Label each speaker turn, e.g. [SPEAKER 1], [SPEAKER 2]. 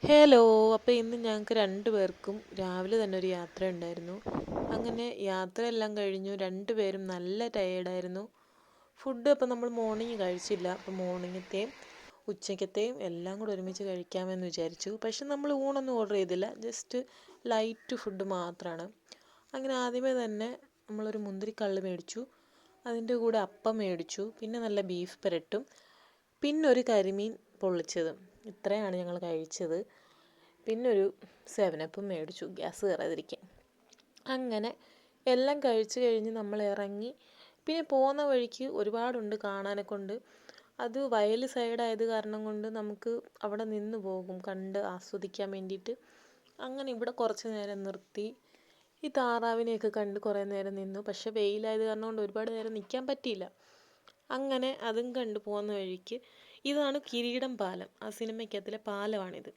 [SPEAKER 1] Hello. അപ്പോൾ ഇന്ന് ഞങ്ങൾക്ക് രണ്ടുപേർക്കും രാവിലെ തന്നെ ഒരു യാത്ര ഉണ്ടായിരുന്നു. അങ്ങനെ യാത്രയെല്ലാം കഴിഞ്ഞു. രണ്ടുപേരും നല്ല ടയേർഡായിരുന്നു. ഫുഡ് അപ്പോൾ നമ്മൾ മോർണിംഗ് കഴിച്ചില്ല. അപ്പോൾ മോർണിംഗത്തെയും ഉച്ചക്കത്തെയും എല്ലാം കൂടെ ഒരുമിച്ച് കഴിക്കാമെന്ന് വിചാരിച്ചു. പക്ഷെ നമ്മൾ ഊണൊന്നും ഓർഡർ ചെയ്തില്ല. ജസ്റ്റ് ലൈറ്റ് ഫുഡ് മാത്രമാണ്. അങ്ങനെ ആദ്യമേ തന്നെ നമ്മളൊരു മുന്തിരിക്കള്ള് മേടിച്ചു. അതിൻ്റെ കൂടെ അപ്പം മേടിച്ചു. പിന്നെ നല്ല ബീഫ് പെരട്ടും പിന്നെ ഒരു കരിമീൻ പൊള്ളിച്ചതും. ഇത്രയാണ് ഞങ്ങൾ കഴിച്ചത്. പിന്നൊരു സെവനപ്പും മേടിച്ചു ഗ്യാസ് കയറാതിരിക്കാൻ. അങ്ങനെ എല്ലാം കഴിച്ച് കഴിഞ്ഞ് നമ്മൾ ഇറങ്ങി. പിന്നെ പോകുന്ന വഴിക്ക് ഒരുപാടുണ്ട് കാണാനൊക്കെ ഉണ്ട്. അത് വയൽ സൈഡായത് കാരണം കൊണ്ട് നമുക്ക് അവിടെ നിന്ന് പോകും കണ്ട് ആസ്വദിക്കാൻ വേണ്ടിയിട്ട്. അങ്ങനെ ഇവിടെ കുറച്ച് നേരം നിർത്തി. ഈ താറാവിനെയൊക്കെ കണ്ട് കുറേ നേരം നിന്നു. പക്ഷെ വെയിലായത് കാരണം കൊണ്ട് ഒരുപാട് നേരം നിൽക്കാൻ പറ്റിയില്ല. അങ്ങനെ അതും കണ്ടു പോകുന്ന വഴിക്ക് ഇതാണ് കിരീടം പാലം. ആ സിനിമയ്ക്കകത്തിലെ പാലമാണിത്.